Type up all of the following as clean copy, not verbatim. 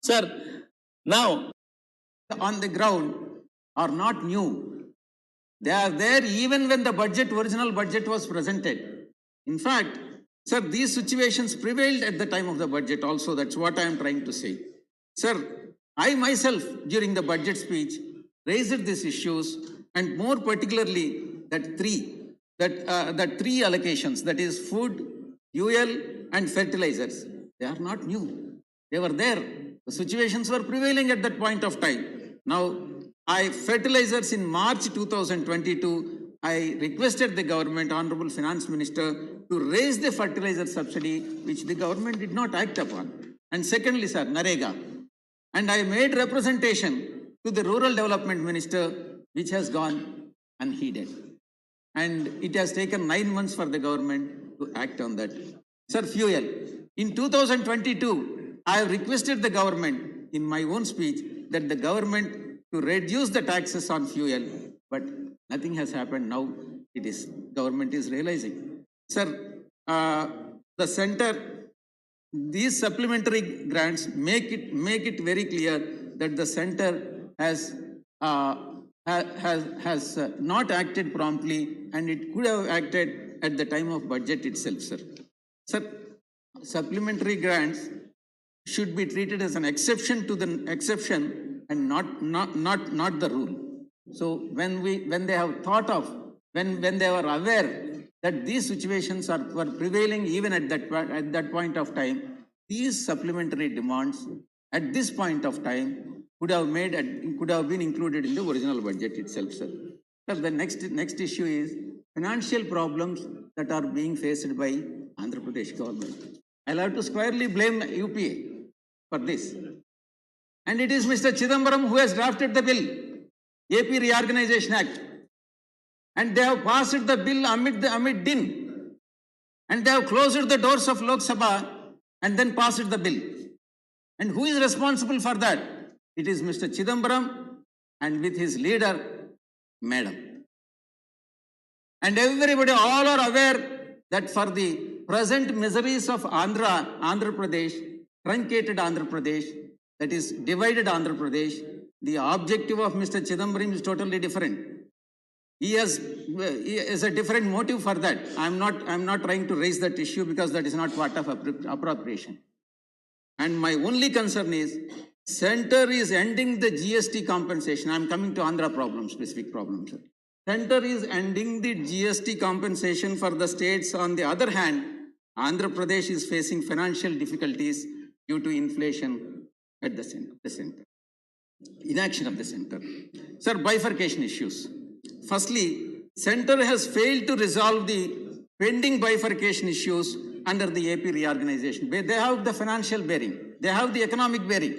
Sir, now on the ground are not new. They are there even when the original budget was presented. In fact, sir, these situations prevailed at the time of the budget also. That's what I am trying to say. Sir, I myself during the budget speech raised these issues, and more particularly that three allocations, that is food, fuel and fertilizers. They are not new. They were there. The situations were prevailing at that point of time. Now, fertilizers in March 2022, I requested the government, Honorable Finance Minister, to raise the fertilizer subsidy, which the government did not act upon. And secondly, sir, Narega. And I made representation to the Rural Development Minister, which has gone unheeded. And it has taken 9 months for the government to act on that. Sir, fuel. In 2022, I have requested the government in my own speech that the government to reduce the taxes on fuel, but nothing has happened. Now government is realizing. Sir, the center, these supplementary grants make it very clear that the center has not acted promptly, and it could have acted at the time of budget itself, sir. Sir, supplementary grants should be treated as an exception to the exception and not the rule. So when they have thought of, when they were aware that these situations were prevailing even at that point of time, these supplementary demands at this point of time could have been included in the original budget itself, sir. Sir, the next issue is financial problems that are being faced by Andhra Pradesh government. I'll have to squarely blame UPA for this. And it is Mr. Chidambaram who has drafted the bill, AP Reorganization Act. And they have passed the bill amid din. And they have closed the doors of Lok Sabha and then passed the bill. And who is responsible for that? It is Mr. Chidambaram and with his leader, Madam. And everybody, all are aware that for the present miseries of Andhra Pradesh, truncated Andhra Pradesh, that is divided Andhra Pradesh, the objective of Mr. Chidambaram is totally different. He has a different motive for that. I'm not trying to raise that issue because that is not part of appropriation. And my only concern is, center is ending the GST compensation. I'm coming to Andhra problem, specific problem, sir. Center is ending the GST compensation for the states. On the other hand, Andhra Pradesh is facing financial difficulties due to inflation at the center. Inaction of the center. Sir, bifurcation issues. Firstly, center has failed to resolve the pending bifurcation issues under the AP reorganization. They have the financial bearing. They have the economic bearing.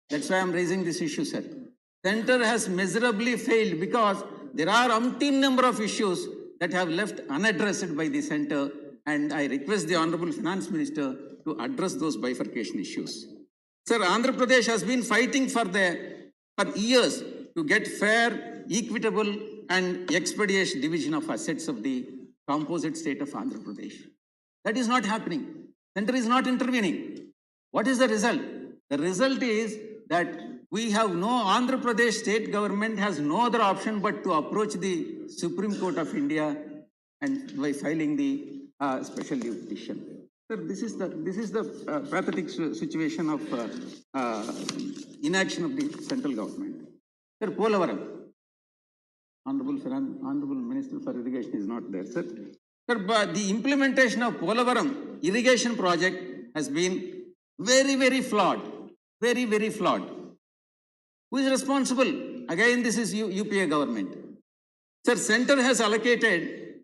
That's why I'm raising this issue, sir. Center has miserably failed because there are umpteen number of issues that have left unaddressed by the center, and I request the Honorable Finance Minister to address those bifurcation issues. Sir, Andhra Pradesh has been fighting for years to get fair, equitable and expeditious division of assets of the composite state of Andhra Pradesh. That is not happening. Center is not intervening. What is the result? The result is that we have Andhra Pradesh state government has no other option but to approach the Supreme Court of India and by filing the special leave petition. Sir, this is the pathetic situation of inaction of the central government. Sir, Polavaram, Honorable Minister for Irrigation is not there, sir. Sir, but the implementation of Polavaram irrigation project has been very, very flawed. Very, very flawed. Who is responsible? Again, this is UPA government. Sir, center has allocated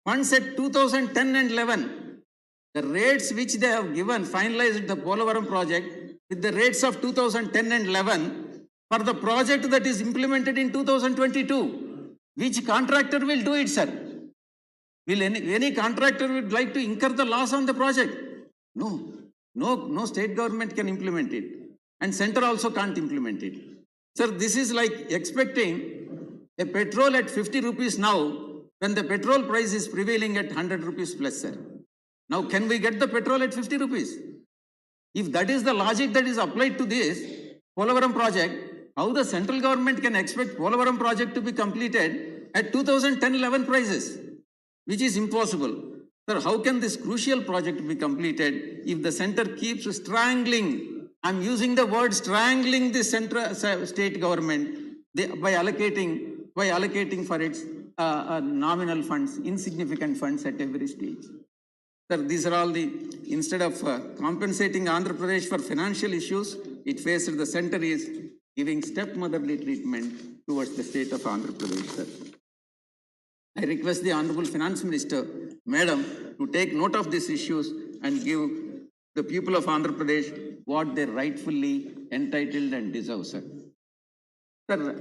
funds at 2010 and 11. The rates which they have given, finalized the Polavaram project with the rates of 2010 and 11 for the project that is implemented in 2022. Which contractor will do it, sir? Will any contractor would like to incur the loss on the project? No state government can implement it. And center also can't implement it. Sir, this is like expecting a petrol at 50 rupees now when the petrol price is prevailing at 100 rupees plus, sir. Now, can we get the petrol at 50 rupees? If that is the logic that is applied to this, Polavaram project, how the central government can expect Polavaram project to be completed at 2010-11 prices, which is impossible. Sir, how can this crucial project be completed if the center keeps strangling, I'm using the word strangling the central state government by allocating for its nominal funds, insignificant funds at every stage. Sir, these are all the, instead of compensating Andhra Pradesh for financial issues, it faced the center is giving stepmotherly treatment towards the state of Andhra Pradesh, sir. I request the Honorable Finance Minister, Madam, to take note of these issues and give the people of Andhra Pradesh what they rightfully entitled and deserve, sir. Sir,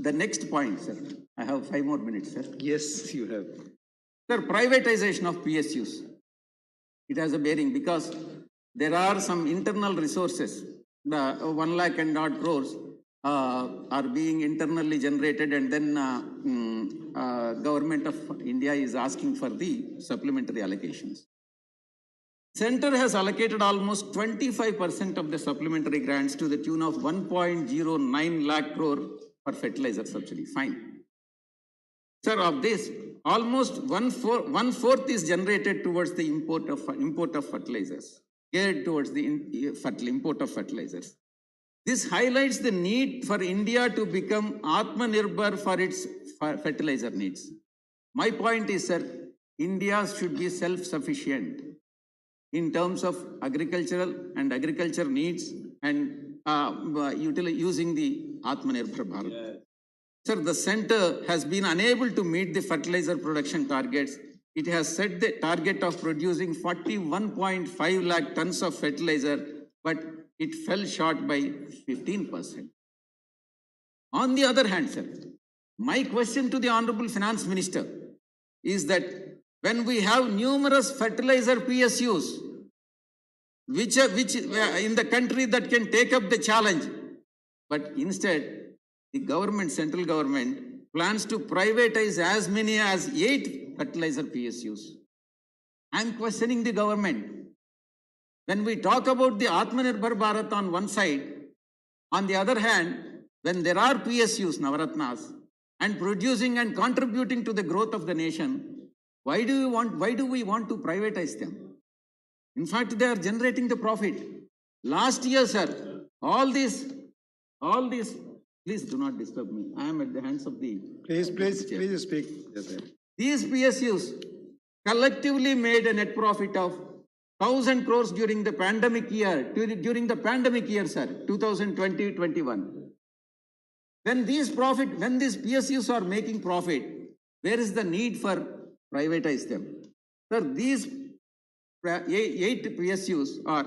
the next point, sir. I have 5 more minutes, sir. Yes, you have. Sir, privatization of PSUs. It has a bearing because there are some internal resources. The 1 lakh and odd crores are being internally generated, and then government of India is asking for the supplementary allocations. Center has allocated almost 25% of the supplementary grants to the tune of 1.09 lakh crore for fertilizer subsidy. Fine. Sir, of this, almost one fourth is generated towards the import of fertilizers, geared towards the import of fertilizers. This highlights the need for India to become Atmanirbhar for its fertilizer needs. My point is, sir, India should be self-sufficient in terms of agricultural needs and using the Atmanirbhar Bharat. Yeah. Sir, the center has been unable to meet the fertilizer production targets. It has set the target of producing 41.5 lakh tons of fertilizer, but it fell short by 15%. On the other hand, sir, my question to the Honorable Finance Minister is that when we have numerous fertilizer PSUs, which in the country that can take up the challenge, but instead, the government, central government, plans to privatize as many as 8 fertilizer PSUs. I am questioning the government. When we talk about the Atmanirbhar Bharat on one side, on the other hand, when there are PSUs, Navaratnas, and producing and contributing to the growth of the nation, why do we want to privatize them? In fact, they are generating the profit. Last year, sir, all these, please do not disturb me. I am at the hands of the... Please speak. Yes, sir. These PSUs collectively made a net profit of 1,000 crores during the pandemic year, sir, 2020-21. When these PSUs are making profit, where is the need for privatize them? Sir, these 8 PSUs are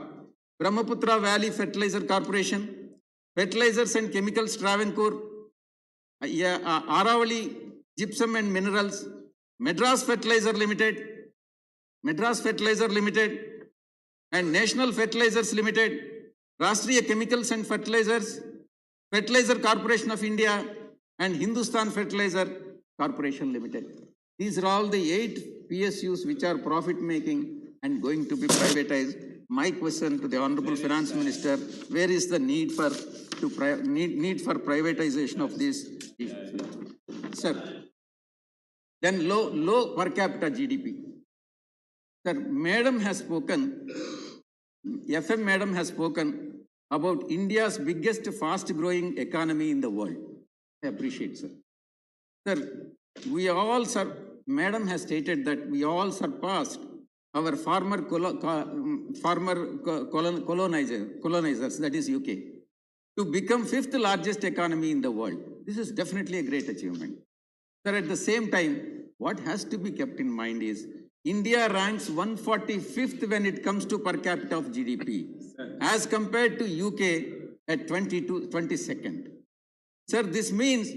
Brahmaputra Valley Fertilizer Corporation, Fertilizers and Chemicals Travancore, Aravali Gypsum and Minerals, Madras Fertilizer Limited, and National Fertilizers Limited, Rashtriya Chemicals and Fertilizers, Fertilizer Corporation of India, and Hindustan Fertilizer Corporation Limited. These are all the 8 PSUs which are profit making and going to be privatized. My question to the Honorable Finance Minister, where is the need for privatization of this? Sir, then low per capita GDP. Sir, Madam has spoken, FM Madam has spoken about India's biggest fast-growing economy in the world. I appreciate, sir. Sir, Madam has stated that we all surpassed our former colonizers, that is UK, to become 5th largest economy in the world. This is definitely a great achievement. Sir, at the same time, what has to be kept in mind is India ranks 145th when it comes to per capita of GDP, as compared to UK at 22nd. Sir, this means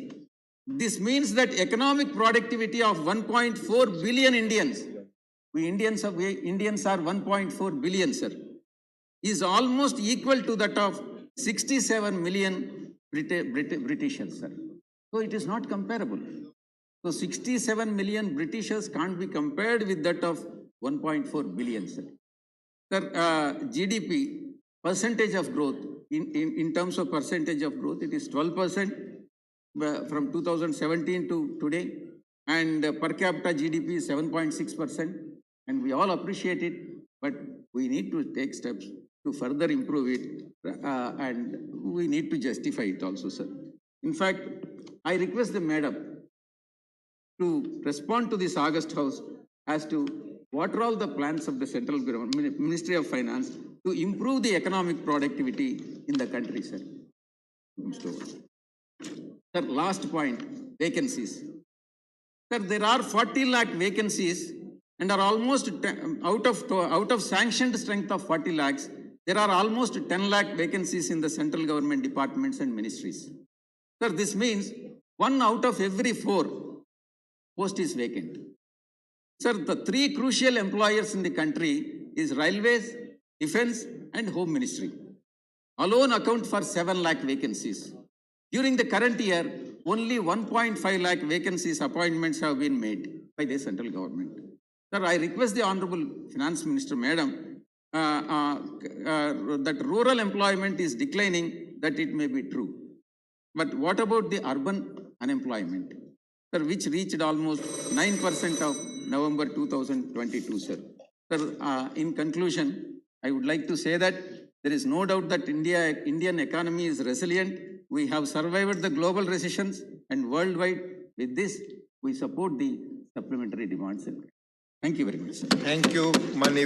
that economic productivity of 1.4 billion Indians, Indians are 1.4 billion, sir, is almost equal to that of 67 million Britishers, sir. So it is not comparable. So 67 million Britishers can't be compared with that of 1.4 billion, sir. Sir, GDP, percentage of growth, in terms of percentage of growth, it is 12% from 2017 to today, and per capita GDP is 7.6%, and we all appreciate it, but we need to take steps to further improve it, and we need to justify it also, sir. In fact, I request the madam to respond to this August House as to what are all the plans of the central government, Ministry of Finance, to improve the economic productivity in the country, sir. Sir, last point, vacancies. Sir, there are 40 lakh vacancies and are almost out of sanctioned strength of 40 lakhs, there are almost 10 lakh vacancies in the central government departments and ministries. Sir, this means 1 out of every 4 post is vacant. Sir, the 3 crucial employers in the country is railways, defense and home ministry. Alone account for 7 lakh vacancies. During the current year, only 1.5 lakh vacancies appointments have been made by the central government. Sir, I request the Honorable Finance Minister, Madam, that rural employment is declining, that it may be true. But what about the urban unemployment, sir, which reached almost 9% of November 2022, sir. Sir, in conclusion, I would like to say that there is no doubt that Indian economy is resilient. We have survived the global recessions, and worldwide, with this, we support the supplementary demands. Thank you very much, sir. Thank you, Mani.